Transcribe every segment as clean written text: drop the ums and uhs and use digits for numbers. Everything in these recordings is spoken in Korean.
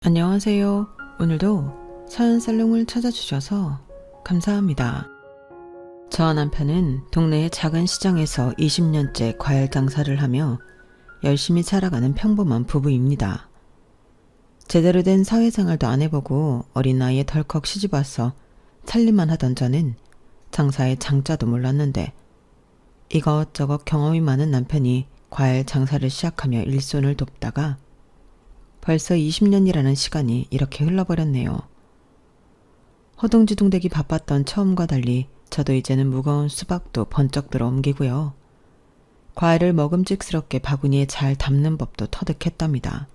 안녕하세요. 오늘도 서연살롱을 찾아주셔서 감사합니다. 저 남편은 동네의 작은 시장에서 20년째 과일 장사를 하며 열심히 살아가는 평범한 부부입니다. 제대로 된 사회생활도 안 해보고 어린 나이에 덜컥 시집와서 살림만 하던 저는 장사의 장자도 몰랐는데 이것저것 경험이 많은 남편이 과일 장사를 시작하며 일손을 돕다가 벌써 20년이라는 시간이 이렇게 흘러버렸네요. 허둥지둥대기 바빴던 처음과 달리 저도 이제는 무거운 수박도 번쩍 들어 옮기고요. 과일을 먹음직스럽게 바구니에 잘 담는 법도 터득했답니다.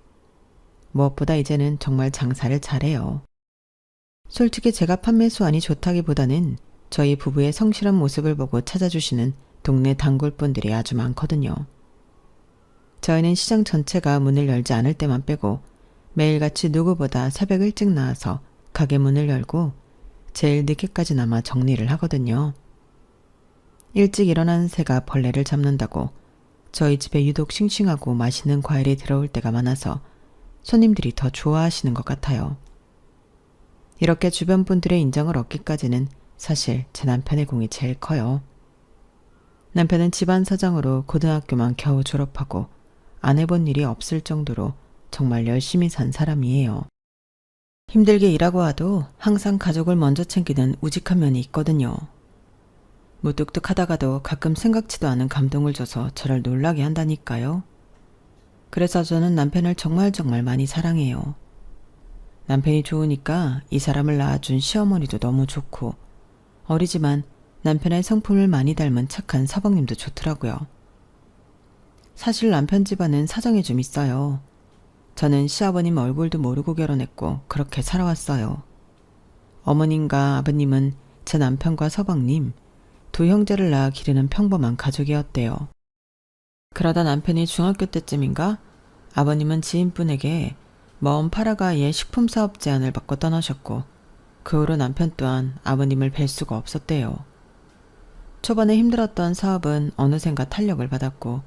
무엇보다 이제는 정말 장사를 잘해요. 솔직히 제가 판매 수완이 좋다기보다는 저희 부부의 성실한 모습을 보고 찾아주시는 동네 단골분들이 아주 많거든요. 저희는 시장 전체가 문을 열지 않을 때만 빼고 매일같이 누구보다 새벽 일찍 나와서 가게 문을 열고 제일 늦게까지나마 정리를 하거든요. 일찍 일어나는 새가 벌레를 잡는다고 저희 집에 유독 싱싱하고 맛있는 과일이 들어올 때가 많아서 손님들이 더 좋아하시는 것 같아요. 이렇게 주변 분들의 인정을 얻기까지는 사실 제 남편의 공이 제일 커요. 남편은 집안 사정으로 고등학교만 겨우 졸업하고 안 해본 일이 없을 정도로 정말 열심히 산 사람이에요. 힘들게 일하고 와도 항상 가족을 먼저 챙기는 우직한 면이 있거든요. 무뚝뚝하다가도 가끔 생각지도 않은 감동을 줘서 저를 놀라게 한다니까요. 그래서 저는 남편을 정말 많이 사랑해요. 남편이 좋으니까 이 사람을 낳아준 시어머니도 너무 좋고 어리지만 남편의 성품을 많이 닮은 착한 서방님도 좋더라고요. 사실 남편 집안은 사정이 좀 있어요. 저는 시아버님 얼굴도 모르고 결혼했고 그렇게 살아왔어요. 어머님과 아버님은 제 남편과 서방님, 두 형제를 낳아 기르는 평범한 가족이었대요. 그러다 남편이 중학교 때쯤인가 아버님은 지인분에게 먼 파라과이의 식품사업 제안을 받고 떠나셨고 그 후로 남편 또한 아버님을 뵐 수가 없었대요. 초반에 힘들었던 사업은 어느샌가 탄력을 받았고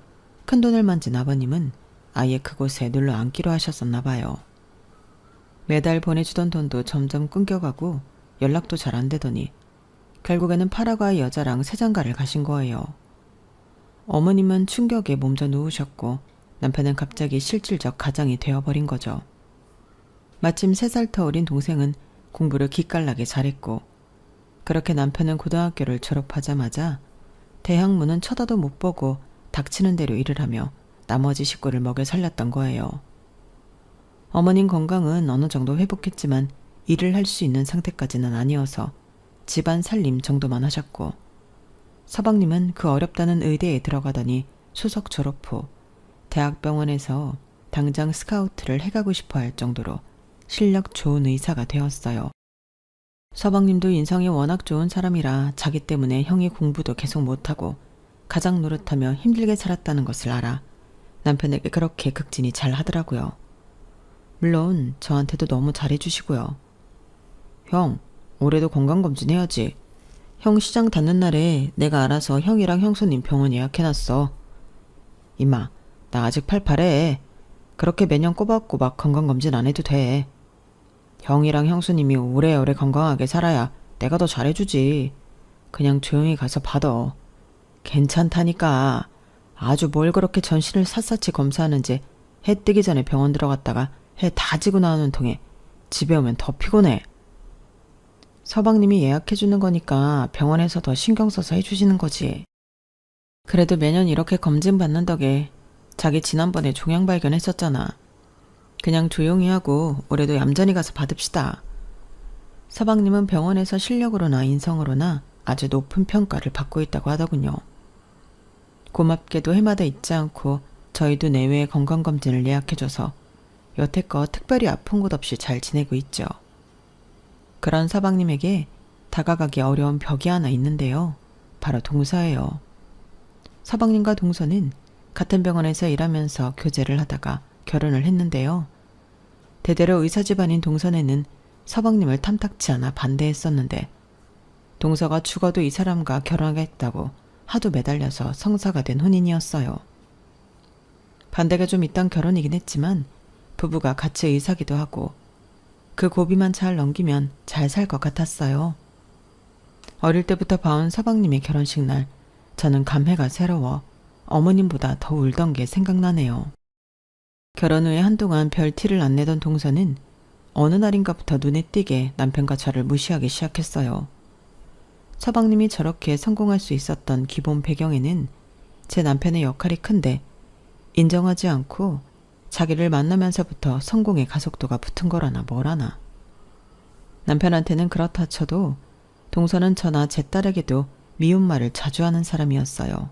큰돈을 만진 아버님은 아예 그곳에 눌러 앉기로 하셨었나 봐요. 매달 보내주던 돈도 점점 끊겨가고 연락도 잘 안 되더니 결국에는 파라과이 여자랑 세장가를 가신 거예요. 어머님은 충격에 몸져 누우셨고 남편은 갑자기 실질적 가장이 되어버린 거죠. 마침 3살 터울인 동생은 공부를 기깔나게 잘했고 그렇게 남편은 고등학교를 졸업하자마자 대학 문은 쳐다도 못 보고 닥치는 대로 일을 하며 나머지 식구를 먹여 살렸던 거예요. 어머님 건강은 어느 정도 회복했지만 일을 할 수 있는 상태까지는 아니어서 집안 살림 정도만 하셨고 서방님은 그 어렵다는 의대에 들어가더니 수석 졸업 후 대학병원에서 당장 스카우트를 해가고 싶어 할 정도로 실력 좋은 의사가 되었어요. 서방님도 인성이 워낙 좋은 사람이라 자기 때문에 형이 공부도 계속 못하고 가장 노릇하며 힘들게 살았다는 것을 알아 남편에게 그렇게 극진히 잘 하더라고요. 물론 저한테도 너무 잘해주시고요. 형, 올해도 건강검진 해야지. 형 시장 닫는 날에 내가 알아서 형이랑 형수님 병원 예약해놨어. 이마, 나 아직 팔팔해. 그렇게 매년 꼬박꼬박 건강검진 안 해도 돼. 형이랑 형수님이 오래오래 건강하게 살아야 내가 더 잘해주지. 그냥 조용히 가서 받아. 괜찮다니까. 아주 뭘 그렇게 전신을 샅샅이 검사하는지 해 뜨기 전에 병원 들어갔다가 해 다 지고 나오는 통에 집에 오면 더 피곤해. 서방님이 예약해주는 거니까 병원에서 더 신경 써서 해주시는 거지. 그래도 매년 이렇게 검진 받는 덕에 자기 지난번에 종양 발견했었잖아. 그냥 조용히 하고 올해도 얌전히 가서 받읍시다. 서방님은 병원에서 실력으로나 인성으로나 아주 높은 평가를 받고 있다고 하더군요. 고맙게도 해마다 잊지 않고 저희도 내외의 건강검진을 예약해줘서 여태껏 특별히 아픈 곳 없이 잘 지내고 있죠. 그런 서방님에게 다가가기 어려운 벽이 하나 있는데요. 바로 동서예요. 서방님과 동서는 같은 병원에서 일하면서 교제를 하다가 결혼을 했는데요. 대대로 의사 집안인 동서네는 서방님을 탐탁치 않아 반대했었는데 동서가 죽어도 이 사람과 결혼하겠다고 하도 매달려서 성사가 된 혼인이었어요. 반대가 좀 있던 결혼이긴 했지만 부부가 같이 의사기도 하고 그 고비만 잘 넘기면 잘 살 것 같았어요. 어릴 때부터 봐온 서방님의 결혼식 날, 저는 감회가 새로워 어머님보다 더 울던 게 생각나네요. 결혼 후에 한동안 별 티를 안 내던 동서는 어느 날인가부터 눈에 띄게 남편과 저를 무시하기 시작했어요. 서방님이 저렇게 성공할 수 있었던 기본 배경에는 제 남편의 역할이 큰데 인정하지 않고 자기를 만나면서부터 성공의 가속도가 붙은 거라나 뭐라나. 남편한테는 그렇다 쳐도 동서는 저나 제 딸에게도 미운 말을 자주 하는 사람이었어요.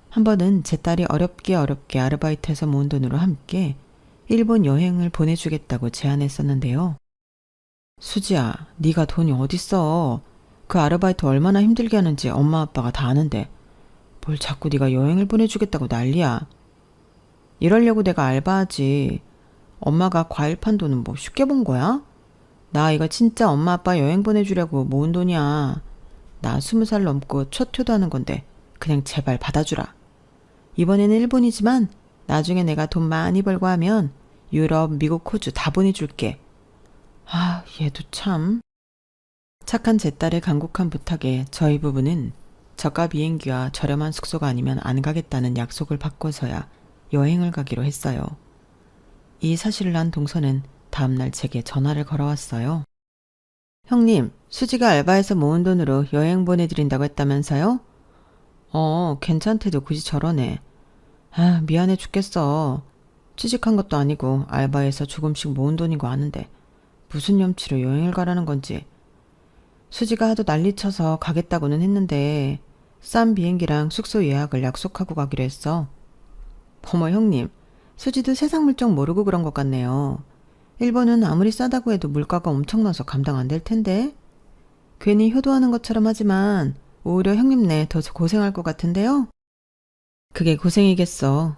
한 번은 제 딸이 어렵게 아르바이트해서 모은 돈으로 함께 일본 여행을 보내주겠다고 제안했었는데요. 수지야, 네가 돈이 어딨어. 그 아르바이트 얼마나 힘들게 하는지 엄마 아빠가 다 아는데 뭘 자꾸 네가 여행을 보내주겠다고 난리야. 이러려고 내가 알바하지. 엄마가 과일 판 돈은 뭐 쉽게 본 거야? 나 이거 진짜 엄마 아빠 여행 보내주려고 모은 돈이야. 나 20살 넘고 첫 효도하는 건데 그냥 제발 받아주라. 이번에는 일본이지만 나중에 내가 돈 많이 벌고 하면 유럽, 미국, 호주 다 보내줄게. 아, 얘도 참. 착한 제 딸의 간곡한 부탁에 저희 부부는 저가 비행기와 저렴한 숙소가 아니면 안 가겠다는 약속을 받고서야 여행을 가기로 했어요. 이 사실을 안 동서는 다음날 제게 전화를 걸어왔어요. 형님, 수지가 알바해서 모은 돈으로 여행 보내드린다고 했다면서요? 괜찮대도 굳이 저러네. 아, 미안해 죽겠어. 취직한 것도 아니고 알바해서 조금씩 모은 돈인 거 아는데 무슨 염치로 여행을 가라는 건지. 수지가 하도 난리쳐서 가겠다고는 했는데 싼 비행기랑 숙소 예약을 약속하고 가기로 했어. 어머 형님, 수지도 세상 물정 모르고 그런 것 같네요. 일본은 아무리 싸다고 해도 물가가 엄청나서 감당 안 될 텐데. 괜히 효도하는 것처럼 하지만 오히려 형님네 더 고생할 것 같은데요? 그게 고생이겠어.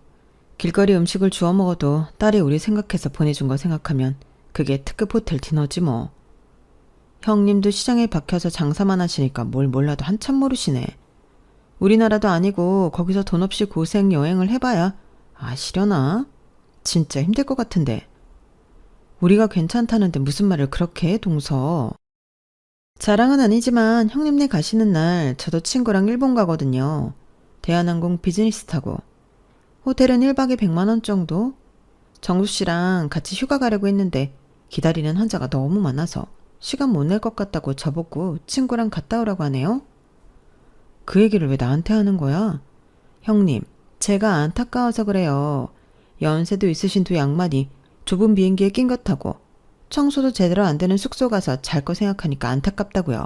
길거리 음식을 주워 먹어도 딸이 우리 생각해서 보내준 거 생각하면 그게 특급 호텔 디너지 뭐. 형님도 시장에 박혀서 장사만 하시니까 뭘 몰라도 한참 모르시네. 우리나라도 아니고 거기서 돈 없이 고생 여행을 해봐야 아시려나? 진짜 힘들 것 같은데. 우리가 괜찮다는데 무슨 말을 그렇게 해, 동서. 자랑은 아니지만 형님네 가시는 날 저도 친구랑 일본 가거든요. 대한항공 비즈니스 타고. 호텔은 1박에 100만 원 정도? 정수 씨랑 같이 휴가 가려고 했는데 기다리는 환자가 너무 많아서 시간 못 낼 것 같다고 저보고 친구랑 갔다 오라고 하네요. 그 얘기를 왜 나한테 하는 거야? 형님, 제가 안타까워서 그래요. 연세도 있으신 두 양반이 좁은 비행기에 낀 것 타고 청소도 제대로 안 되는 숙소 가서 잘 거 생각하니까 안타깝다고요.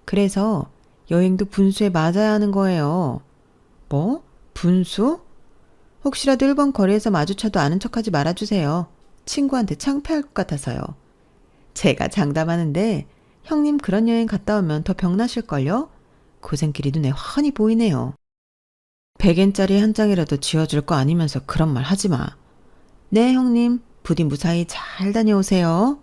그래서 여행도 분수에 맞아야 하는 거예요. 뭐? 분수? 혹시라도 일본 거리에서 마주쳐도 아는 척하지 말아주세요. 친구한테 창피할 것 같아서요. 제가 장담하는데 형님 그런 여행 갔다 오면 더 병나실걸요? 고생길이 눈에 훤히 보이네요. 100엔짜리 한 장이라도 지어줄 거 아니면서 그런 말 하지 마. 네 형님, 부디 무사히 잘 다녀오세요.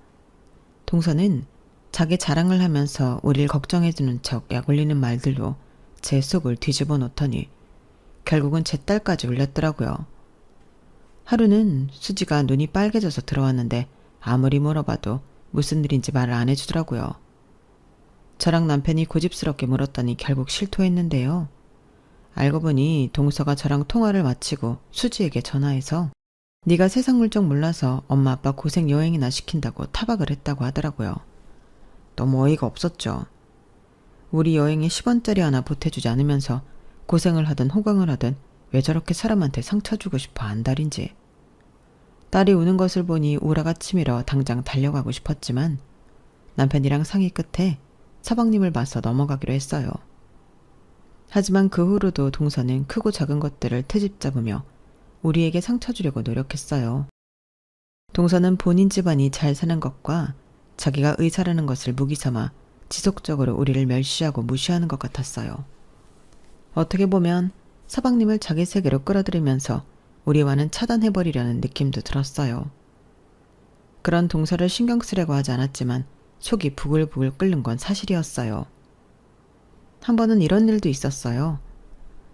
동서는 자기 자랑을 하면서 우릴 걱정해주는 척 약올리는 말들로 제 속을 뒤집어 놓더니 결국은 제 딸까지 울렸더라고요. 하루는 수지가 눈이 빨개져서 들어왔는데 아무리 물어봐도 무슨 일인지 말을 안 해주더라고요. 저랑 남편이 고집스럽게 물었더니 결국 실토했는데요. 알고 보니 동서가 저랑 통화를 마치고 수지에게 전화해서 네가 세상 물정 몰라서 엄마 아빠 고생 여행이나 시킨다고 타박을 했다고 하더라고요. 너무 어이가 없었죠. 우리 여행에 10원짜리 하나 보태주지 않으면서 고생을 하든 호강을 하든 왜 저렇게 사람한테 상처 주고 싶어 안달인지. 딸이 우는 것을 보니 우라가 치밀어 당장 달려가고 싶었지만 남편이랑 상의 끝에 서방님을 봐서 넘어가기로 했어요. 하지만 그 후로도 동서는 크고 작은 것들을 트집 잡으며 우리에게 상처 주려고 노력했어요. 동서는 본인 집안이 잘 사는 것과 자기가 의사라는 것을 무기 삼아 지속적으로 우리를 멸시하고 무시하는 것 같았어요. 어떻게 보면 서방님을 자기 세계로 끌어들이면서 우리와는 차단해버리려는 느낌도 들었어요. 그런 동서를 신경 쓰려고 하지 않았지만 속이 부글부글 끓는 건 사실이었어요. 한 번은 이런 일도 있었어요.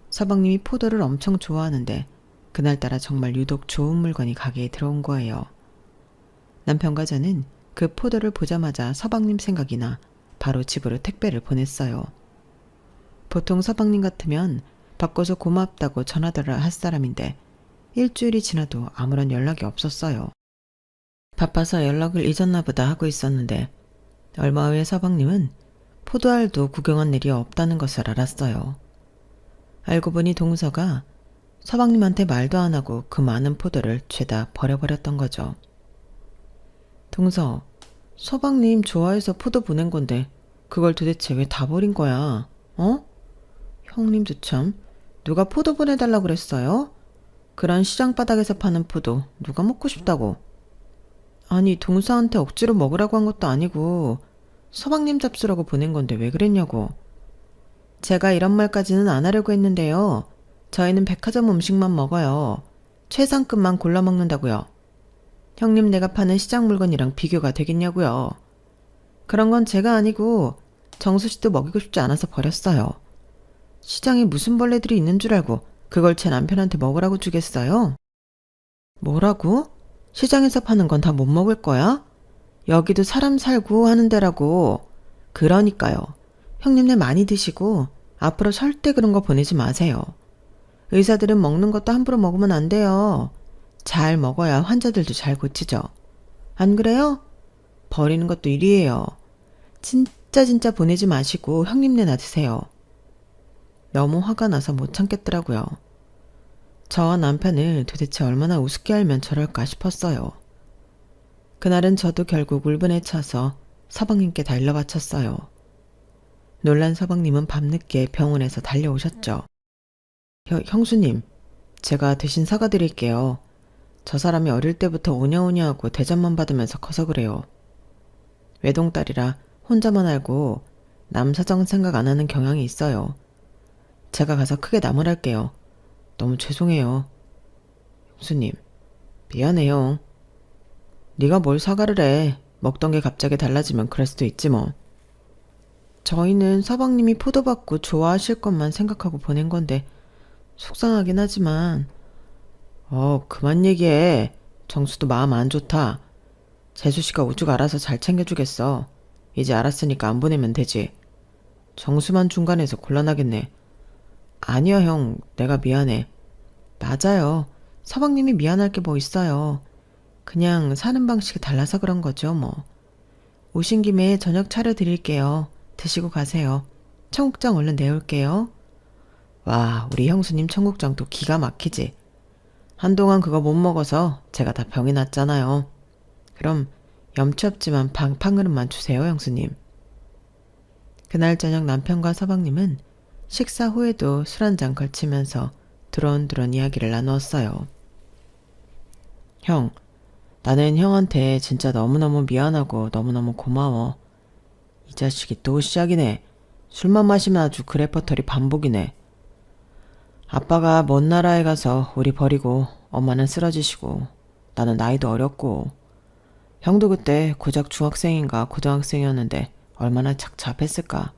서방님이 포도를 엄청 좋아하는데 그날따라 정말 유독 좋은 물건이 가게에 들어온 거예요. 남편과 저는 그 포도를 보자마자 서방님 생각이 나 바로 집으로 택배를 보냈어요. 보통 서방님 같으면 바꿔서 고맙다고 전화들을 할 사람인데 일주일이 지나도 아무런 연락이 없었어요. 바빠서 연락을 잊었나 보다 하고 있었는데 얼마 후에 서방님은 포도알도 구경한 일이 없다는 것을 알았어요. 알고 보니 동서가 서방님한테 말도 안 하고 그 많은 포도를 죄다 버려버렸던 거죠. 동서, 서방님 좋아해서 포도 보낸 건데 그걸 도대체 왜 다 버린 거야? 어? 형님도 참, 누가 포도 보내달라고 그랬어요? 그런 시장 바닥에서 파는 포도 누가 먹고 싶다고? 아니, 동서한테 억지로 먹으라고 한 것도 아니고 서방님 잡수라고 보낸 건데 왜 그랬냐고. 제가 이런 말까지는 안 하려고 했는데요. 저희는 백화점 음식만 먹어요. 최상급만 골라 먹는다고요. 형님 내가 파는 시장 물건이랑 비교가 되겠냐고요. 그런 건 제가 아니고 정수 씨도 먹이고 싶지 않아서 버렸어요. 시장에 무슨 벌레들이 있는 줄 알고 그걸 제 남편한테 먹으라고 주겠어요? 뭐라고? 시장에서 파는 건 다 못 먹을 거야? 여기도 사람 살고 하는 데라고. 그러니까요. 형님네 많이 드시고 앞으로 절대 그런 거 보내지 마세요. 의사들은 먹는 것도 함부로 먹으면 안 돼요. 잘 먹어야 환자들도 잘 고치죠. 안 그래요? 버리는 것도 일이에요. 진짜 보내지 마시고 형님네나 드세요. 너무 화가 나서 못 참겠더라고요. 저와 남편을 도대체 얼마나 우습게 알면 저럴까 싶었어요. 그날은 저도 결국 울분에 차서 서방님께 달려 바쳤어요. 놀란 서방님은 밤늦게 병원에서 달려오셨죠. 형수님, 제가 대신 사과드릴게요. 저 사람이 어릴 때부터 오냐오냐 하고 대접만 받으면서 커서 그래요. 외동딸이라 혼자만 알고 남 사정 생각 안 하는 경향이 있어요. 제가 가서 크게 나무랄게요. 너무 죄송해요. 형수님, 미안해요. 네가 뭘 사과를 해. 먹던 게 갑자기 달라지면 그럴 수도 있지 뭐. 저희는 서방님이 포도 받고 좋아하실 것만 생각하고 보낸 건데 속상하긴 하지만 그만 얘기해. 정수도 마음 안 좋다. 재수씨가 오죽 알아서 잘 챙겨주겠어. 이제 알았으니까 안 보내면 되지. 정수만 중간에서 곤란하겠네. 아니야 형, 내가 미안해. 맞아요. 서방님이 미안할 게 뭐 있어요. 그냥 사는 방식이 달라서 그런 거죠 뭐. 오신 김에 저녁 차려드릴게요. 드시고 가세요. 청국장 얼른 내올게요. 와, 우리 형수님 청국장도 기가 막히지. 한동안 그거 못 먹어서 제가 다 병이 났잖아요. 그럼 염치 없지만 한 그릇만 주세요, 형수님. 그날 저녁 남편과 서방님은 식사 후에도 술 한잔 걸치면서 두런두런 이야기를 나누었어요. 형, 나는 형한테 진짜 너무너무 미안하고 너무너무 고마워. 이 자식이 또 시작이네. 술만 마시면 아주 그 레퍼토리 반복이네. 아빠가 먼 나라에 가서 우리 버리고 엄마는 쓰러지시고 나는 나이도 어렸고 형도 그때 고작 중학생인가 고등학생이었는데 얼마나 착잡했을까.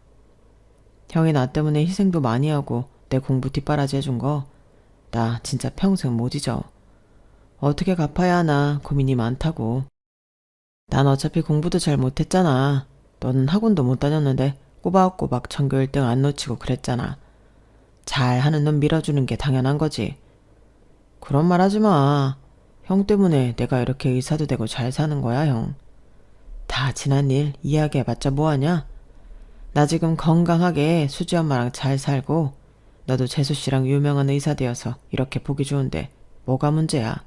형이 나 때문에 희생도 많이 하고 내 공부 뒷바라지 해준 거 나 진짜 평생 못 잊어. 어떻게 갚아야 하나 고민이 많다고. 난 어차피 공부도 잘 못했잖아. 너는 학원도 못 다녔는데 꼬박꼬박 전교 1등 안 놓치고 그랬잖아. 잘하는 놈 밀어주는 게 당연한 거지. 그런 말 하지 마. 형 때문에 내가 이렇게 의사도 되고 잘 사는 거야, 형. 다 지난 일 이야기해봤자 뭐하냐? 나 지금 건강하게 수지 엄마랑 잘 살고 너도 재수 씨랑 유명한 의사 되어서 이렇게 보기 좋은데 뭐가 문제야?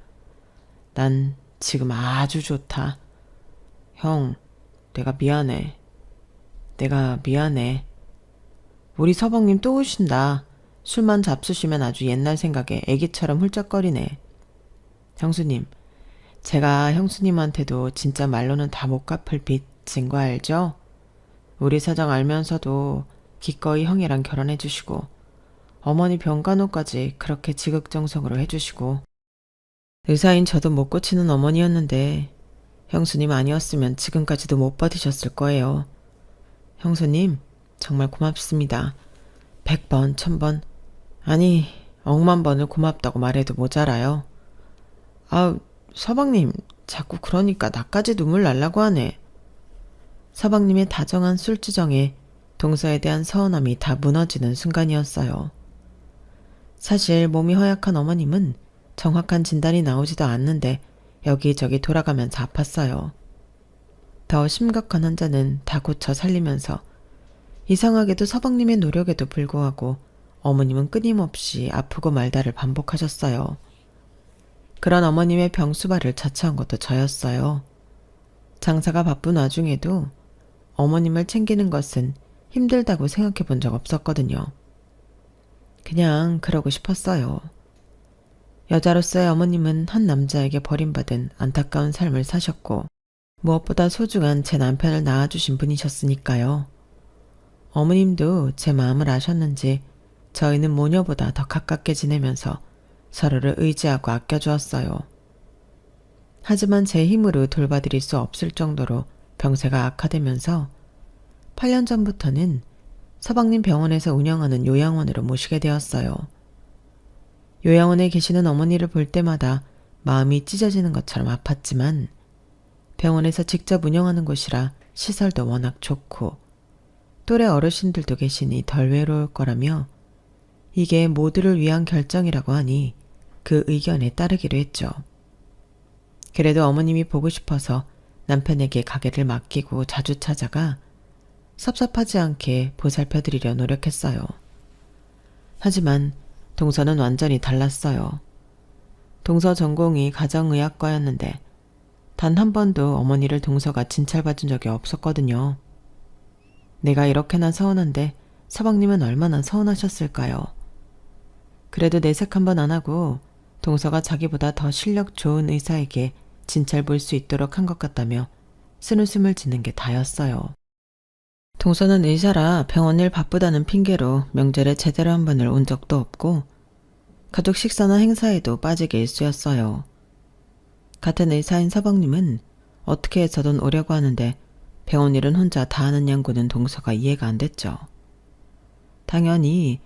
난 지금 아주 좋다. 형, 내가 미안해. 내가 미안해. 우리 서방님 또 오신다. 술만 잡수시면 아주 옛날 생각에 애기처럼 훌쩍거리네. 형수님, 제가 형수님한테도 진짜 말로는 다 못 갚을 빚진 거 알죠? 우리 사정 알면서도 기꺼이 형이랑 결혼해 주시고 어머니 병간호까지 그렇게 지극정성으로 해주시고 의사인 저도 못 고치는 어머니였는데 형수님 아니었으면 지금까지도 못 버티셨을 거예요. 형수님 정말 고맙습니다. 100번, 1000번, 아니 억만 번을 고맙다고 말해도 모자라요. 서방님 자꾸 그러니까 나까지 눈물 날라고 하네. 서방님의 다정한 술주정에 동서에 대한 서운함이 다 무너지는 순간이었어요. 사실 몸이 허약한 어머님은 정확한 진단이 나오지도 않는데 여기저기 돌아가면서 아팠어요. 더 심각한 환자는 다 고쳐 살리면서 이상하게도 서방님의 노력에도 불구하고 어머님은 끊임없이 아프고 말다를 반복하셨어요. 그런 어머님의 병수발을 자처한 것도 저였어요. 장사가 바쁜 와중에도 어머님을 챙기는 것은 힘들다고 생각해 본 적 없었거든요. 그냥 그러고 싶었어요. 여자로서의 어머님은 한 남자에게 버림받은 안타까운 삶을 사셨고 무엇보다 소중한 제 남편을 낳아주신 분이셨으니까요. 어머님도 제 마음을 아셨는지 저희는 모녀보다 더 가깝게 지내면서 서로를 의지하고 아껴주었어요. 하지만 제 힘으로 돌봐드릴 수 없을 정도로 병세가 악화되면서 8년 전부터는 서방님 병원에서 운영하는 요양원으로 모시게 되었어요. 요양원에 계시는 어머니를 볼 때마다 마음이 찢어지는 것처럼 아팠지만 병원에서 직접 운영하는 곳이라 시설도 워낙 좋고 또래 어르신들도 계시니 덜 외로울 거라며 이게 모두를 위한 결정이라고 하니 그 의견에 따르기로 했죠. 그래도 어머님이 보고 싶어서 남편에게 가게를 맡기고 자주 찾아가 섭섭하지 않게 보살펴드리려 노력했어요. 하지만 동서는 완전히 달랐어요. 동서 전공이 가정의학과였는데 단 한 번도 어머니를 동서가 진찰받은 적이 없었거든요. 내가 이렇게나 서운한데 서방님은 얼마나 서운하셨을까요? 그래도 내색 한 번 안 하고 동서가 자기보다 더 실력 좋은 의사에게 진찰 볼 수 있도록 한 것 같다며 쓴웃음을 짓는 게 다였어요. 동서는 의사라 병원 일 바쁘다는 핑계로 명절에 제대로 한 번을 온 적도 없고 가족 식사나 행사에도 빠지게 일쑤였어요. 같은 의사인 서방님은 어떻게 해서든 오려고 하는데 병원 일은 혼자 다 하는 양고는 동서가 이해가 안 됐죠. 당연히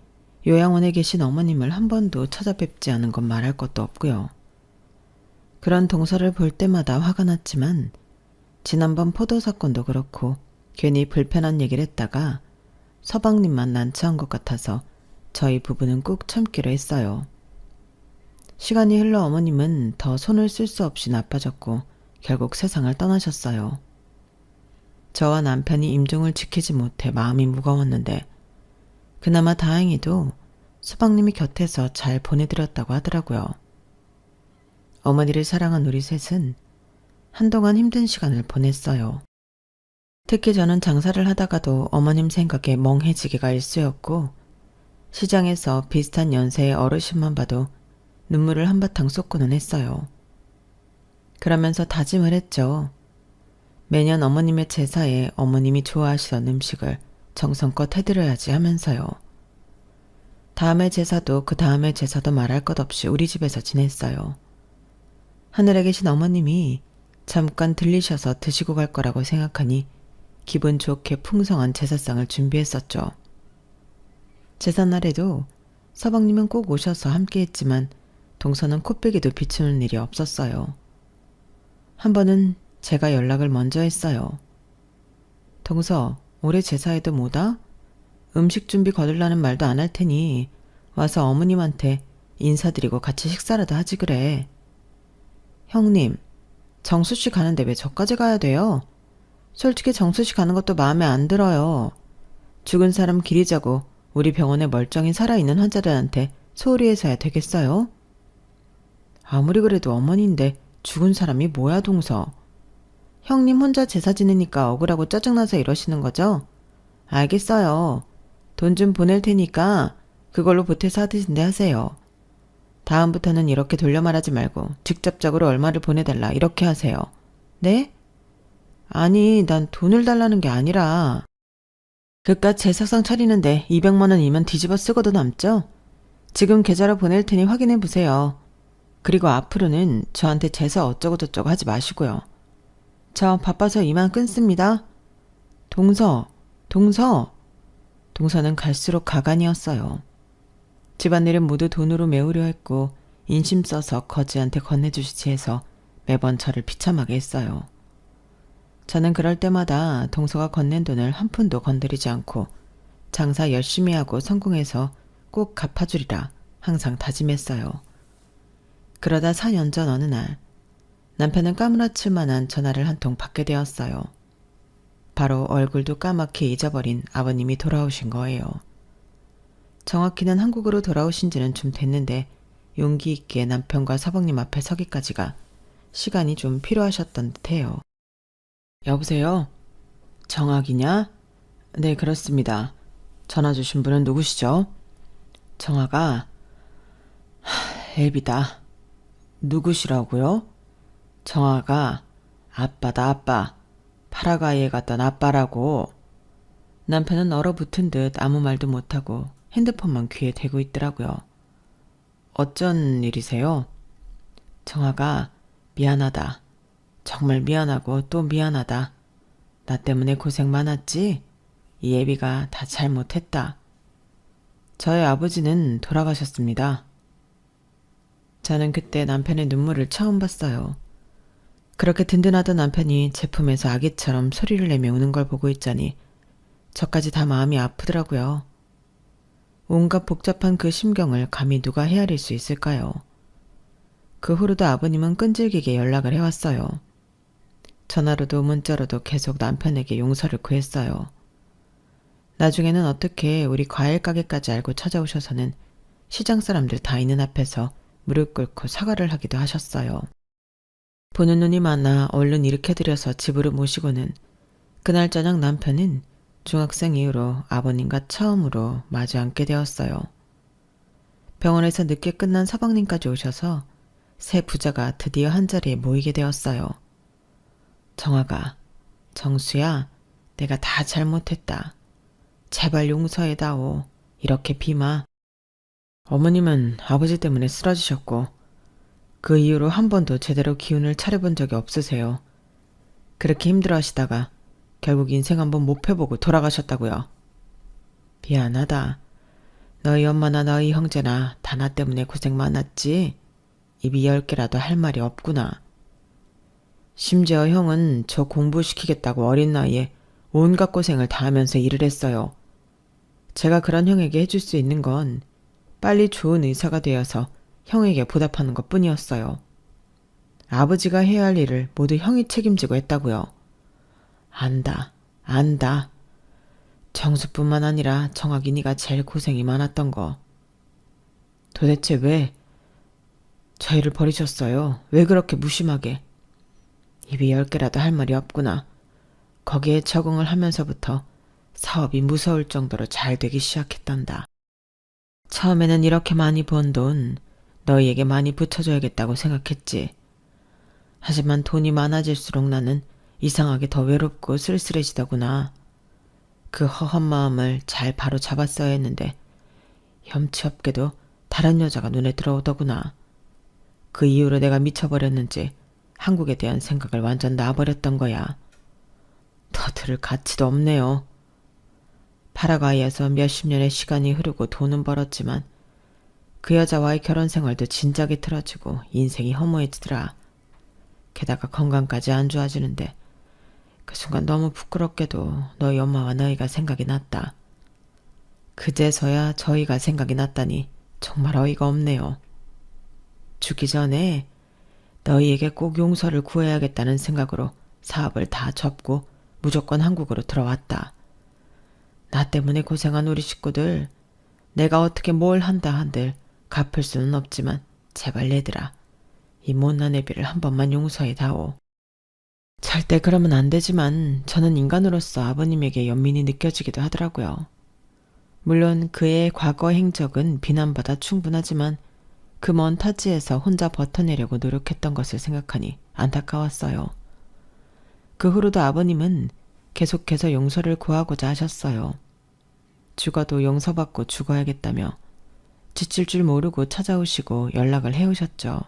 요양원에 계신 어머님을 한 번도 찾아뵙지 않은 건 말할 것도 없고요. 그런 동서를 볼 때마다 화가 났지만 지난번 포도 사건도 그렇고 괜히 불편한 얘기를 했다가 서방님만 난처한 것 같아서 저희 부부는 꾹 참기로 했어요. 시간이 흘러 어머님은 더 손을 쓸 수 없이 나빠졌고 결국 세상을 떠나셨어요. 저와 남편이 임종을 지키지 못해 마음이 무거웠는데 그나마 다행히도 서방님이 곁에서 잘 보내드렸다고 하더라고요. 어머니를 사랑한 우리 셋은 한동안 힘든 시간을 보냈어요. 특히 저는 장사를 하다가도 어머님 생각에 멍해지기가 일쑤였고 시장에서 비슷한 연세의 어르신만 봐도 눈물을 한바탕 쏟고는 했어요. 그러면서 다짐을 했죠. 매년 어머님의 제사에 어머님이 좋아하시던 음식을 정성껏 해드려야지 하면서요. 다음의 제사도 그 다음의 제사도 말할 것 없이 우리 집에서 지냈어요. 하늘에 계신 어머님이 잠깐 들리셔서 드시고 갈 거라고 생각하니 기분 좋게 풍성한 제사상을 준비했었죠. 제삿날에도 서방님은 꼭 오셔서 함께했지만 동서는 코빼기도 비추는 일이 없었어요. 한 번은 제가 연락을 먼저 했어요. 동서, 올해 제사에도 뭐다? 음식 준비 거들라는 말도 안 할 테니 와서 어머님한테 인사드리고 같이 식사라도 하지 그래. 형님, 정수씨 가는데 왜 저까지 가야 돼요? 솔직히 정수씨 가는 것도 마음에 안 들어요. 죽은 사람 기리자고 우리 병원에 멀쩡히 살아있는 환자들한테 소홀히 해서야 되겠어요? 아무리 그래도 어머니인데 죽은 사람이 뭐야 동서. 형님 혼자 제사 지내니까 억울하고 짜증나서 이러시는 거죠? 알겠어요. 돈 좀 보낼 테니까 그걸로 보태서 하듯인데 하세요. 다음부터는 이렇게 돌려 말하지 말고 직접적으로 얼마를 보내달라 이렇게 하세요. 네? 아니, 난 돈을 달라는 게 아니라 그깟 제사상 차리는데 200만 원이면 뒤집어 쓰고도 남죠? 지금 계좌로 보낼 테니 확인해 보세요. 그리고 앞으로는 저한테 제사 어쩌고 저쩌고 하지 마시고요. 저 바빠서 이만 끊습니다. 동서. 동서는 갈수록 가관이었어요. 집안일은 모두 돈으로 메우려 했고 인심 써서 거지한테 건네주시지 해서 매번 저를 비참하게 했어요. 저는 그럴 때마다 동서가 건넨 돈을 한 푼도 건드리지 않고 장사 열심히 하고 성공해서 꼭 갚아주리라 항상 다짐했어요. 그러다 4년 전 어느 날 남편은 까무라칠 만한 전화를 한 통 받게 되었어요. 바로 얼굴도 까맣게 잊어버린 아버님이 돌아오신 거예요. 정확히는 한국으로 돌아오신 지는 좀 됐는데 용기 있게 남편과 서방님 앞에 서기까지가 시간이 좀 필요하셨던 듯해요. 여보세요? 정학이냐? 네, 그렇습니다. 전화 주신 분은 누구시죠? 정아가 애비다. 누구시라고요? 정아가 아빠다 아빠. 파라과이에 갔던 아빠라고. 남편은 얼어붙은 듯 아무 말도 못하고 핸드폰만 귀에 대고 있더라고요. 어쩐 일이세요? 정아가 미안하다. 정말 미안하고 또 미안하다. 나 때문에 고생 많았지? 이 애비가 다 잘못했다. 저의 아버지는 돌아가셨습니다. 저는 그때 남편의 눈물을 처음 봤어요. 그렇게 든든하던 남편이 제품에서 아기처럼 소리를 내며 우는 걸 보고 있자니 저까지 다 마음이 아프더라고요. 온갖 복잡한 그 심경을 감히 누가 헤아릴 수 있을까요? 그 후로도 아버님은 끈질기게 연락을 해왔어요. 전화로도 문자로도 계속 남편에게 용서를 구했어요. 나중에는 어떻게 우리 과일 가게까지 알고 찾아오셔서는 시장 사람들 다 있는 앞에서 무릎 꿇고 사과를 하기도 하셨어요. 보는 눈이 많아 얼른 일으켜드려서 집으로 모시고는 그날 저녁 남편은 중학생 이후로 아버님과 처음으로 마주 앉게 되었어요. 병원에서 늦게 끝난 서방님까지 오셔서 세 부자가 드디어 한자리에 모이게 되었어요. 정아가, 정수야, 내가 다 잘못했다. 제발 용서해다오. 이렇게 비마. 어머님은 아버지 때문에 쓰러지셨고 그 이후로 한 번도 제대로 기운을 차려본 적이 없으세요. 그렇게 힘들어하시다가 결국 인생 한번 못 펴보고 돌아가셨다고요. 미안하다. 너희 엄마나 너희 형제나 다 나 때문에 고생 많았지? 입이 10개라도 할 말이 없구나. 심지어 형은 저 공부시키겠다고 어린 나이에 온갖 고생을 다 하면서 일을 했어요. 제가 그런 형에게 해줄 수 있는 건 빨리 좋은 의사가 되어서 형에게 보답하는 것 뿐이었어요. 아버지가 해야 할 일을 모두 형이 책임지고 했다고요. 안다. 정수뿐만 아니라 정학이 네가 제일 고생이 많았던 거. 도대체 왜 저희를 버리셨어요? 왜 그렇게 무심하게? 입이 10개라도 할 말이 없구나. 거기에 적응을 하면서부터 사업이 무서울 정도로 잘 되기 시작했단다. 처음에는 이렇게 많이 번 돈 너희에게 많이 붙여줘야겠다고 생각했지. 하지만 돈이 많아질수록 나는 이상하게 더 외롭고 쓸쓸해지더구나. 그 허한 마음을 잘 바로 잡았어야 했는데 염치 없게도 다른 여자가 눈에 들어오더구나. 그 이후로 내가 미쳐버렸는지 한국에 대한 생각을 완전 놔버렸던 거야. 더 들을 가치도 없네요. 파라과이에서 몇십 년의 시간이 흐르고 돈은 벌었지만 그 여자와의 결혼 생활도 진작에 틀어지고 인생이 허무해지더라. 게다가 건강까지 안 좋아지는데 그 순간 너무 부끄럽게도 너희 엄마와 너희가 생각이 났다. 그제서야 저희가 생각이 났다니 정말 어이가 없네요. 죽기 전에 너희에게 꼭 용서를 구해야겠다는 생각으로 사업을 다 접고 무조건 한국으로 들어왔다. 나 때문에 고생한 우리 식구들 내가 어떻게 뭘 한다 한들 갚을 수는 없지만 제발 얘들아 이 못난 애비를 한 번만 용서해다오. 절대 그러면 안 되지만 저는 인간으로서 아버님에게 연민이 느껴지기도 하더라고요. 물론 그의 과거 행적은 비난받아 충분하지만 그 먼 타지에서 혼자 버텨내려고 노력했던 것을 생각하니 안타까웠어요. 그 후로도 아버님은 계속해서 용서를 구하고자 하셨어요. 죽어도 용서받고 죽어야겠다며 지칠 줄 모르고 찾아오시고 연락을 해오셨죠.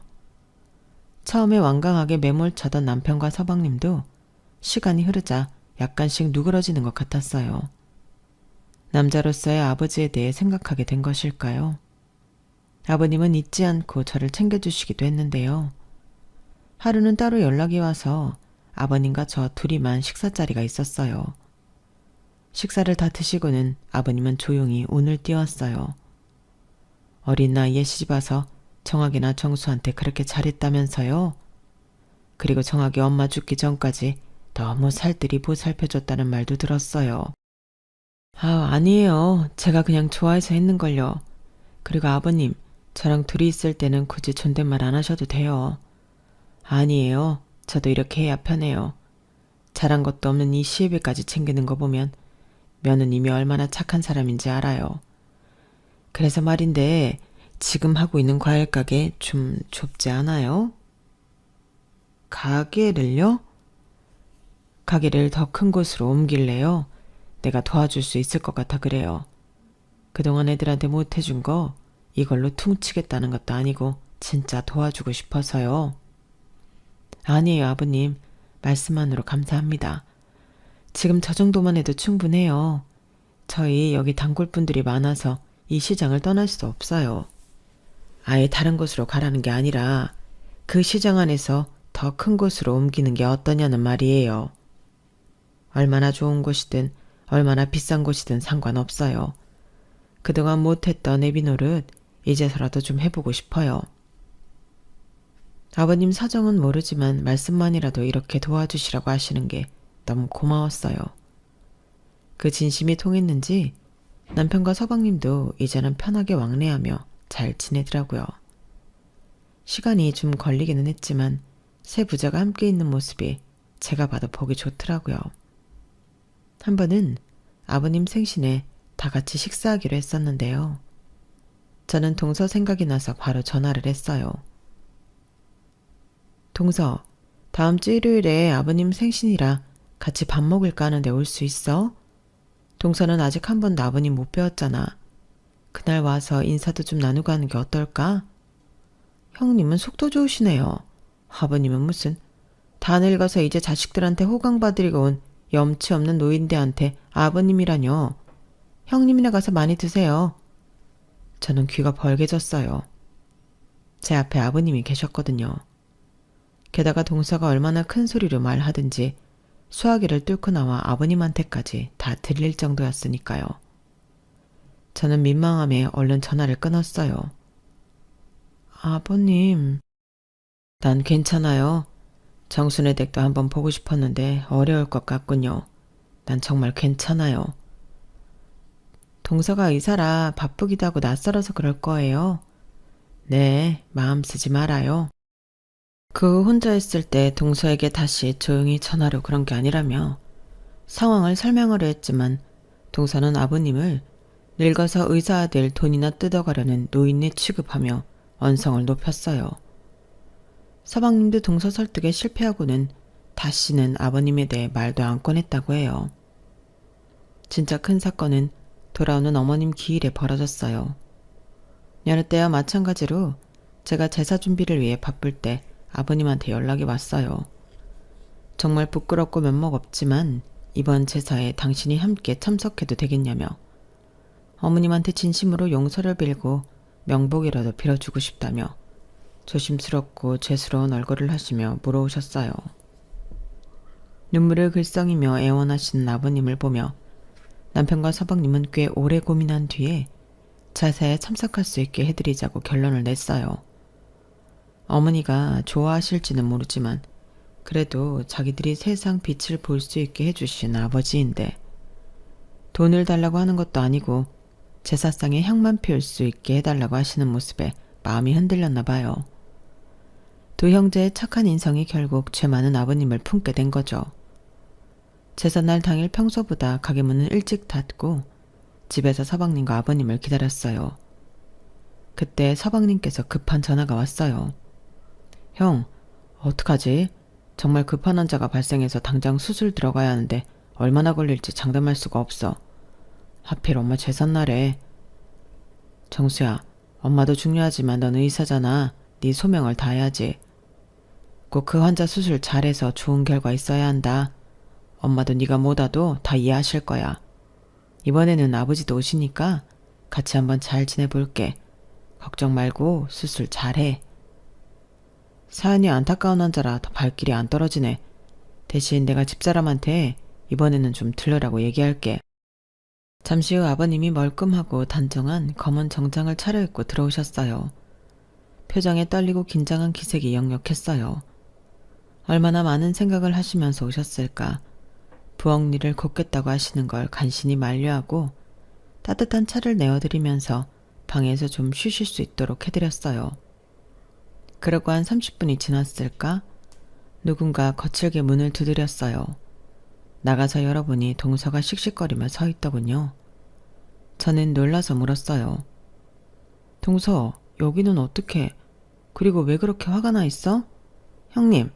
처음에 완강하게 매몰차던 남편과 서방님도 시간이 흐르자 약간씩 누그러지는 것 같았어요. 남자로서의 아버지에 대해 생각하게 된 것일까요? 아버님은 잊지 않고 저를 챙겨주시기도 했는데요. 하루는 따로 연락이 와서 아버님과 저 둘이만 식사 자리가 있었어요. 식사를 다 드시고는 아버님은 조용히 운을 띄웠어요. 어린 나이에 시집와서 정학이나 정수한테 그렇게 잘했다면서요? 그리고 정학이 엄마 죽기 전까지 너무 살뜰히 보살펴줬다는 말도 들었어요. 아니에요. 제가 그냥 좋아해서 했는걸요. 그리고 아버님, 저랑 둘이 있을 때는 굳이 존댓말 안 하셔도 돼요. 아니에요. 저도 이렇게 해야 편해요. 잘한 것도 없는 이 시애비까지 챙기는 거 보면 며느님이 얼마나 착한 사람인지 알아요. 그래서 말인데 지금 하고 있는 과일 가게 좀 좁지 않아요? 가게를요? 가게를 더 큰 곳으로 옮길래요. 내가 도와줄 수 있을 것 같아 그래요. 그동안 애들한테 못해준 거 이걸로 퉁치겠다는 것도 아니고 진짜 도와주고 싶어서요. 아니에요, 아버님. 말씀만으로 감사합니다. 지금 저 정도만 해도 충분해요. 저희 여기 단골분들이 많아서 이 시장을 떠날 수 없어요. 아예 다른 곳으로 가라는 게 아니라 그 시장 안에서 더 큰 곳으로 옮기는 게 어떠냐는 말이에요. 얼마나 좋은 곳이든 얼마나 비싼 곳이든 상관없어요. 그동안 못했던 애비 노릇 이제서라도 좀 해보고 싶어요. 아버님 사정은 모르지만 말씀만이라도 이렇게 도와주시라고 하시는 게 너무 고마웠어요. 그 진심이 통했는지 남편과 서방님도 이제는 편하게 왕래하며 잘 지내더라고요. 시간이 좀 걸리기는 했지만 세 부자가 함께 있는 모습이 제가 봐도 보기 좋더라고요. 한 번은 아버님 생신에 다 같이 식사하기로 했었는데요. 저는 동서 생각이 나서 바로 전화를 했어요. 동서, 다음 주 일요일에 아버님 생신이라 같이 밥 먹을까 하는데 올 수 있어? 동서는 아직 한 번도 아버님 못 뵈었잖아. 그날 와서 인사도 좀 나누고 하는 게 어떨까? 형님은 속도 좋으시네요. 아버님은 무슨 다 늙어서 이제 자식들한테 호강받으려고 온 염치 없는 노인네한테 아버님이라뇨. 형님이나 가서 많이 드세요. 저는 귀가 벌개졌어요. 제 앞에 아버님이 계셨거든요. 게다가 동서가 얼마나 큰 소리로 말하든지 수화기를 뚫고 나와 아버님한테까지 다 들릴 정도였으니까요. 저는 민망함에 얼른 전화를 끊었어요. 아버님, 난 괜찮아요. 정순의 댁도 한번 보고 싶었는데 어려울 것 같군요. 난 정말 괜찮아요. 동서가 의사라 바쁘기도 하고 낯설어서 그럴 거예요. 네, 마음 쓰지 말아요. 그 혼자 있을 때 동서에게 다시 조용히 전화로 그런 게 아니라며 상황을 설명하려 했지만 동서는 아버님을 늙어서 의사가 될 돈이나 뜯어가려는 노인네 취급하며 언성을 높였어요. 서방님도 동서 설득에 실패하고는 다시는 아버님에 대해 말도 안 꺼냈다고 해요. 진짜 큰 사건은 돌아오는 어머님 기일에 벌어졌어요. 여느 때와 마찬가지로 제가 제사 준비를 위해 바쁠 때 아버님한테 연락이 왔어요. 정말 부끄럽고 면목 없지만 이번 제사에 당신이 함께 참석해도 되겠냐며 어머님한테 진심으로 용서를 빌고 명복이라도 빌어주고 싶다며 조심스럽고 죄스러운 얼굴을 하시며 물어오셨어요. 눈물을 글썽이며 애원하시는 아버님을 보며 남편과 서방님은 꽤 오래 고민한 뒤에 제사에 참석할 수 있게 해드리자고 결론을 냈어요. 어머니가 좋아하실지는 모르지만 그래도 자기들이 세상 빛을 볼 수 있게 해주신 아버지인데 돈을 달라고 하는 것도 아니고 제사상에 향만 피울 수 있게 해달라고 하시는 모습에 마음이 흔들렸나 봐요. 두 형제의 착한 인성이 결국 죄 많은 아버님을 품게 된 거죠. 제삿날 당일 평소보다 가게 문을 일찍 닫고 집에서 서방님과 아버님을 기다렸어요. 그때 서방님께서 급한 전화가 왔어요. 형, 어떡하지? 정말 급한 환자가 발생해서 당장 수술 들어가야 하는데 얼마나 걸릴지 장담할 수가 없어. 하필 엄마 제삿날에. 정수야, 엄마도 중요하지만 넌 의사잖아. 네 소명을 다해야지. 꼭 그 환자 수술 잘해서 좋은 결과 있어야 한다. 엄마도 네가 못 와도 다 이해하실 거야. 이번에는 아버지도 오시니까 같이 한번 잘 지내볼게. 걱정 말고 수술 잘해. 사연이 안타까운 환자라 더 발길이 안 떨어지네. 대신 내가 집사람한테 이번에는 좀 들러라고 얘기할게. 잠시 후 아버님이 멀끔하고 단정한 검은 정장을 차려입고 들어오셨어요. 표정에 떨리고 긴장한 기색이 역력했어요. 얼마나 많은 생각을 하시면서 오셨을까. 부엌 일을 돕겠다고 하시는 걸 간신히 만류하고 따뜻한 차를 내어드리면서 방에서 좀 쉬실 수 있도록 해드렸어요. 그러고 한 30분이 지났을까? 누군가 거칠게 문을 두드렸어요. 나가서 열어보니 동서가 씩씩거리며 서 있더군요. 저는 놀라서 물었어요. 동서, 여기는 어떻게? 그리고 왜 그렇게 화가 나 있어? 형님,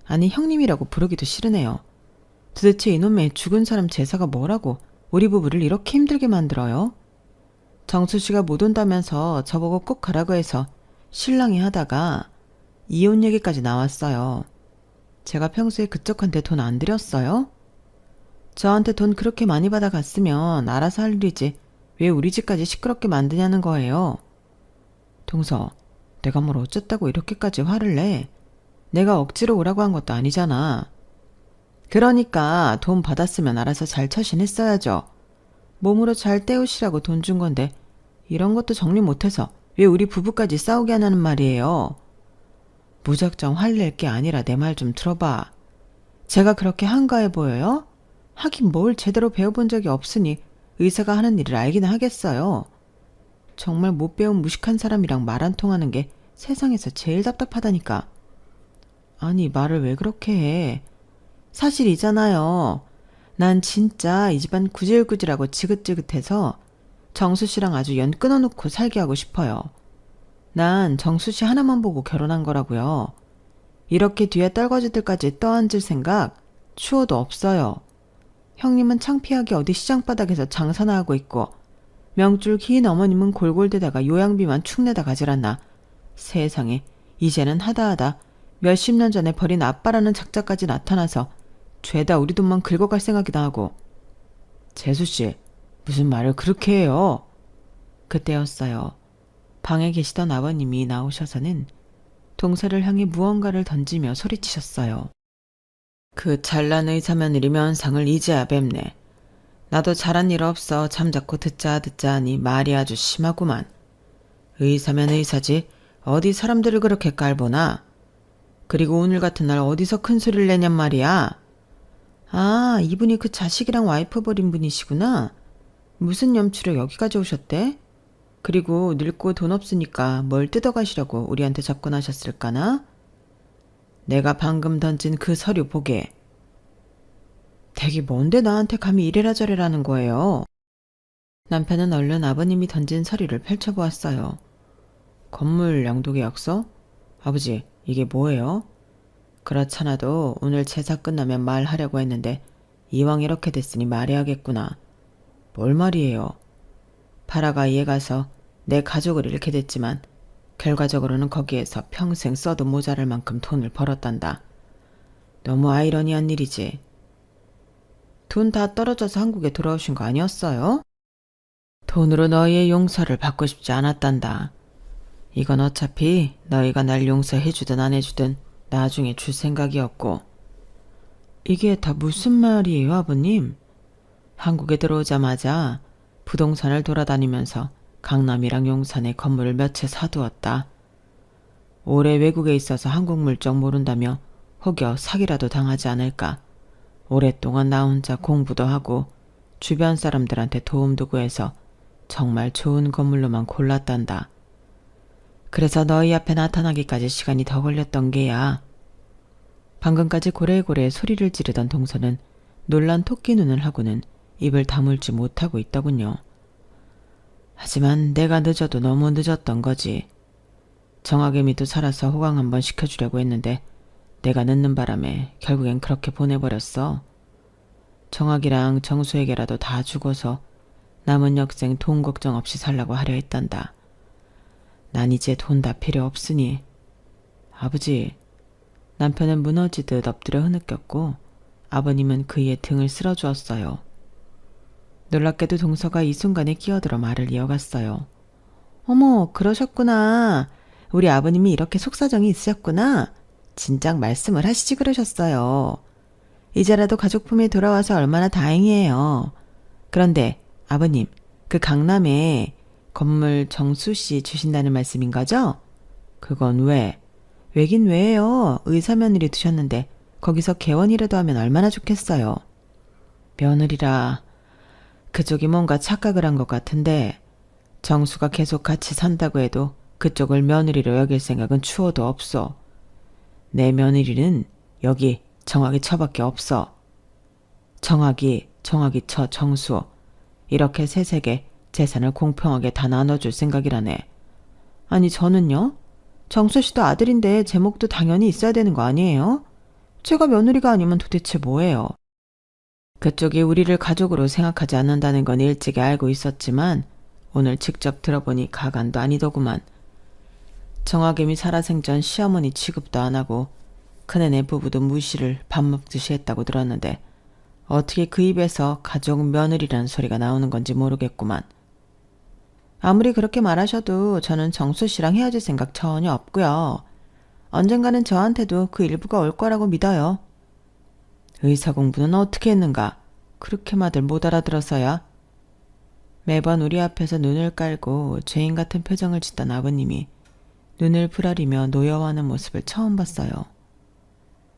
아니 형님이라고 부르기도 싫으네요. 도대체 이놈의 죽은 사람 제사가 뭐라고 우리 부부를 이렇게 힘들게 만들어요? 정수 씨가 못 온다면서 저보고 꼭 가라고 해서 실랑이 하다가 이혼 얘기까지 나왔어요. 제가 평소에 그쪽한테 돈 안 드렸어요? 저한테 돈 그렇게 많이 받아갔으면 알아서 할 일이지 왜 우리 집까지 시끄럽게 만드냐는 거예요. 동서, 내가 뭘 어쨌다고 이렇게까지 화를 내? 내가 억지로 오라고 한 것도 아니잖아. 그러니까 돈 받았으면 알아서 잘 처신했어야죠. 몸으로 잘 때우시라고 돈 준 건데 이런 것도 정리 못해서 왜 우리 부부까지 싸우게 하냐는 말이에요. 무작정 화낼 게 아니라 내 말 좀 들어봐. 제가 그렇게 한가해 보여요? 하긴 뭘 제대로 배워본 적이 없으니 의사가 하는 일을 알기는 하겠어요. 정말 못 배운 무식한 사람이랑 말 안 통하는 게 세상에서 제일 답답하다니까. 아니, 말을 왜 그렇게 해? 사실이잖아요. 난 진짜 이 집안 구질구질하고 지긋지긋해서 정수 씨랑 아주 연 끊어놓고 살게 하고 싶어요. 난 정수 씨 하나만 보고 결혼한 거라고요. 이렇게 뒤에 떨거지들까지 떠앉을 생각 추워도 없어요. 형님은 창피하게 어디 시장바닥에서 장사나 하고 있고 명줄 긴 어머님은 골골대다가 요양비만 축내다 가지란나. 세상에 이제는 하다하다 몇십 년 전에 버린 아빠라는 작자까지 나타나서 죄다 우리 돈만 긁어갈 생각이나 하고. 재수씨, 무슨 말을 그렇게 해요? 그때였어요. 방에 계시던 아버님이 나오셔서는 동서를 향해 무언가를 던지며 소리치셨어요. 그 잘난 의사 며느리 면상을 이제야 뵙네. 나도 잘한 일 없어 잠자코 듣자 하니 말이 아주 심하구만. 의사면 의사지 어디 사람들을 그렇게 깔보나. 그리고 오늘 같은 날 어디서 큰 소리를 내냔 말이야. 아, 이분이 그 자식이랑 와이프 버린 분이시구나. 무슨 염치로 여기까지 오셨대? 그리고 늙고 돈 없으니까 뭘 뜯어가시려고 우리한테 접근하셨을까나? 내가 방금 던진 그 서류 보게. 댁이 뭔데 나한테 감히 이래라 저래라는 거예요. 남편은 얼른 아버님이 던진 서류를 펼쳐보았어요. 건물 양도계약서? 아버지, 이게 뭐예요? 그렇잖아도 오늘 제사 끝나면 말하려고 했는데 이왕 이렇게 됐으니 말해야겠구나. 뭘 말이에요? 파라가 이에 가서 내 가족을 잃게 됐지만 결과적으로는 거기에서 평생 써도 모자랄 만큼 돈을 벌었단다. 너무 아이러니한 일이지. 돈 다 떨어져서 한국에 돌아오신 거 아니었어요? 돈으로 너희의 용서를 받고 싶지 않았단다. 이건 어차피 너희가 날 용서해주든 안 해주든 나중에 줄 생각이었고. 이게 다 무슨 말이에요, 아버님? 한국에 들어오자마자 부동산을 돌아다니면서 강남이랑 용산에 건물을 몇 채 사두었다. 오래 외국에 있어서 한국 물정 모른다며 혹여 사기라도 당하지 않을까. 오랫동안 나 혼자 공부도 하고 주변 사람들한테 도움도 구해서 정말 좋은 건물로만 골랐단다. 그래서 너희 앞에 나타나기까지 시간이 더 걸렸던 게야. 방금까지 고래고래 소리를 지르던 동서는 놀란 토끼 눈을 하고는 입을 다물지 못하고 있더군요. 하지만 내가 늦어도 너무 늦었던 거지. 정학애미도 살아서 호강 한번 시켜주려고 했는데 내가 늦는 바람에 결국엔 그렇게 보내버렸어. 정학이랑 정수에게라도 다 죽어서 남은 역생 돈 걱정 없이 살라고 하려 했단다. 난 이제 돈 다 필요 없으니. 아버지, 남편은 무너지듯 엎드려 흐느꼈고 아버님은 그의 등을 쓸어주었어요. 놀랍게도 동서가 이 순간에 끼어들어 말을 이어갔어요. 어머, 그러셨구나. 우리 아버님이 이렇게 속사정이 있으셨구나. 진작 말씀을 하시지 그러셨어요. 이제라도 가족품이 돌아와서 얼마나 다행이에요. 그런데 아버님, 그 강남에 건물 정수씨 주신다는 말씀인 거죠? 그건 왜? 왜긴 왜요? 의사 며느리 두셨는데 거기서 개원이라도 하면 얼마나 좋겠어요. 며느리라. 그쪽이 뭔가 착각을 한 것 같은데 정수가 계속 같이 산다고 해도 그쪽을 며느리로 여길 생각은 추워도 없어. 내 며느리는 여기 정확히 처밖에 없어. 정확히 처 정수. 이렇게 세세계 재산을 공평하게 다 나눠줄 생각이라네. 아니 저는요? 정수 씨도 아들인데 제 몫도 당연히 있어야 되는 거 아니에요? 제가 며느리가 아니면 도대체 뭐예요? 그쪽이 우리를 가족으로 생각하지 않는다는 건 일찍이 알고 있었지만 오늘 직접 들어보니 가관도 아니더구만. 정아겸이 살아생전 시어머니 취급도 안 하고 큰애네 부부도 무시를 밥 먹듯이 했다고 들었는데 어떻게 그 입에서 가족 며느리라는 소리가 나오는 건지 모르겠구만. 아무리 그렇게 말하셔도 저는 정수 씨랑 헤어질 생각 전혀 없고요. 언젠가는 저한테도 그 일부가 올 거라고 믿어요. 의사 공부는 어떻게 했는가? 그렇게 말들 못 알아들어서야. 매번 우리 앞에서 눈을 깔고 죄인 같은 표정을 짓던 아버님이 눈을 부라리며 노여워하는 모습을 처음 봤어요.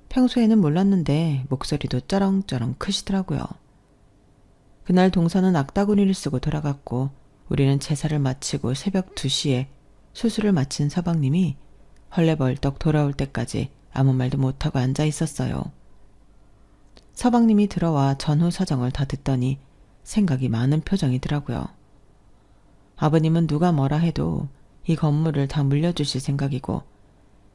평소에는 몰랐는데 목소리도 쩌렁쩌렁 크시더라고요. 그날 동서는 악다구니를 쓰고 돌아갔고 우리는 제사를 마치고 새벽 2시에 수술을 마친 서방님이 헐레벌떡 돌아올 때까지 아무 말도 못하고 앉아 있었어요. 서방님이 들어와 전후 사정을 다 듣더니 생각이 많은 표정이더라고요. 아버님은 누가 뭐라 해도 이 건물을 다 물려주실 생각이고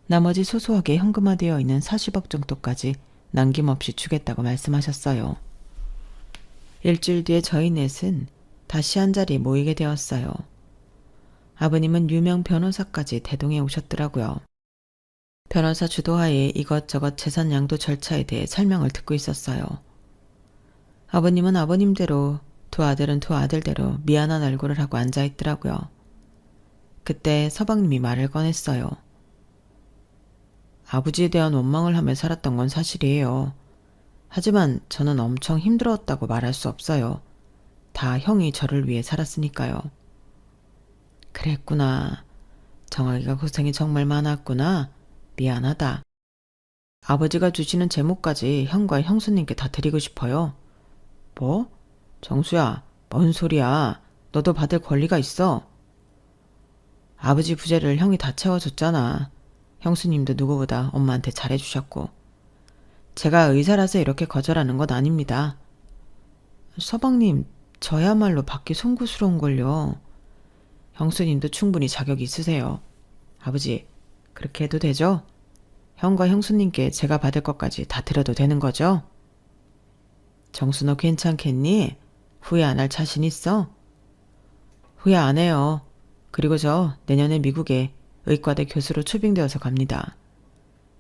나머지 소소하게 현금화되어 있는 40억 정도까지 남김없이 주겠다고 말씀하셨어요. 일주일 뒤에 저희 넷은 다시 한자리에 모이게 되었어요. 아버님은 유명 변호사까지 대동해 오셨더라고요. 변호사 주도하에 이것저것 재산 양도 절차에 대해 설명을 듣고 있었어요. 아버님은 아버님대로 두 아들은 두 아들대로 미안한 얼굴을 하고 앉아있더라고요. 그때 서방님이 말을 꺼냈어요. 아버지에 대한 원망을 하며 살았던 건 사실이에요. 하지만 저는 엄청 힘들었다고 말할 수 없어요. 다 형이 저를 위해 살았으니까요. 그랬구나. 정아기가 고생이 정말 많았구나. 미안하다. 아버지가 주시는 제목까지 형과 형수님께 다 드리고 싶어요. 뭐? 정수야, 뭔 소리야. 너도 받을 권리가 있어. 아버지 부재를 형이 다 채워줬잖아. 형수님도 누구보다 엄마한테 잘해주셨고. 제가 의사라서 이렇게 거절하는 건 아닙니다. 서방님, 저야말로 받기 송구스러운걸요. 형수님도 충분히 자격이 있으세요. 아버지, 그렇게 해도 되죠? 형과 형수님께 제가 받을 것까지 다 드려도 되는 거죠? 정수 너 괜찮겠니? 후회 안 할 자신 있어? 후회 안 해요. 그리고 저 내년에 미국에 의과대 교수로 초빙되어서 갑니다.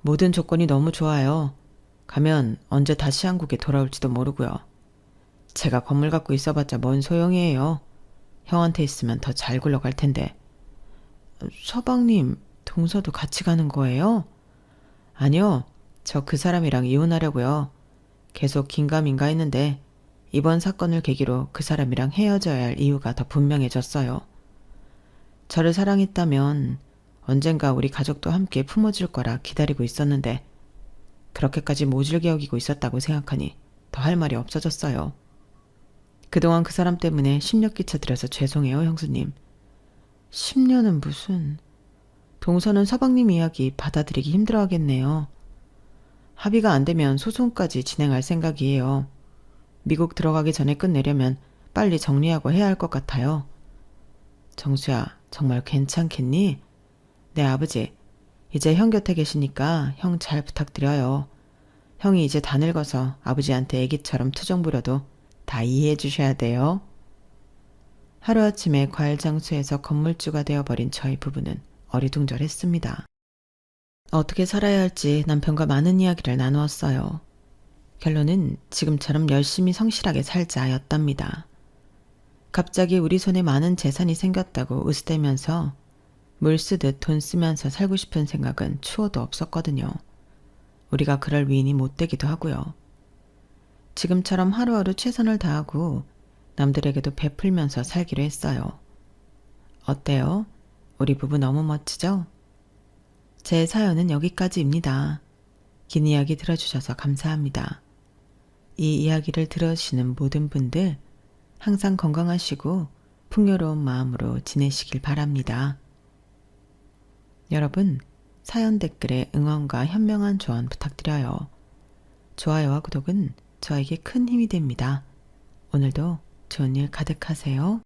모든 조건이 너무 좋아요. 가면 언제 다시 한국에 돌아올지도 모르고요. 제가 건물 갖고 있어봤자 뭔 소용이에요. 형한테 있으면 더 잘 굴러갈 텐데. 서방님, 동서도 같이 가는 거예요? 아니요. 저 그 사람이랑 이혼하려고요. 계속 긴가민가 했는데 이번 사건을 계기로 그 사람이랑 헤어져야 할 이유가 더 분명해졌어요. 저를 사랑했다면 언젠가 우리 가족도 함께 품어줄 거라 기다리고 있었는데 그렇게까지 모질게 여기고 있었다고 생각하니 더 할 말이 없어졌어요. 그동안 그 사람 때문에 심력기차 드려서 죄송해요, 형수님. 10년은 무슨... 동서는 서방님 이야기 받아들이기 힘들어하겠네요. 합의가 안 되면 소송까지 진행할 생각이에요. 미국 들어가기 전에 끝내려면 빨리 정리하고 해야 할 것 같아요. 정수야, 정말 괜찮겠니? 네, 아버지. 이제 형 곁에 계시니까 형 잘 부탁드려요. 형이 이제 다 늙어서 아버지한테 애기처럼 투정 부려도 다 이해해 주셔야 돼요. 하루아침에 과일 장수에서 건물주가 되어버린 저희 부부는 어리둥절했습니다. 어떻게 살아야 할지 남편과 많은 이야기를 나누었어요. 결론은 지금처럼 열심히 성실하게 살자였답니다. 갑자기 우리 손에 많은 재산이 생겼다고 으스대면서 물 쓰듯 돈 쓰면서 살고 싶은 생각은 추호도 없었거든요. 우리가 그럴 위인이 못 되기도 하고요. 지금처럼 하루하루 최선을 다하고 남들에게도 베풀면서 살기로 했어요. 어때요? 우리 부부 너무 멋지죠? 제 사연은 여기까지입니다. 긴 이야기 들어주셔서 감사합니다. 이 이야기를 들으시는 모든 분들 항상 건강하시고 풍요로운 마음으로 지내시길 바랍니다. 여러분, 사연 댓글에 응원과 현명한 조언 부탁드려요. 좋아요와 구독은 저에게 큰 힘이 됩니다. 오늘도 좋은 일 가득하세요.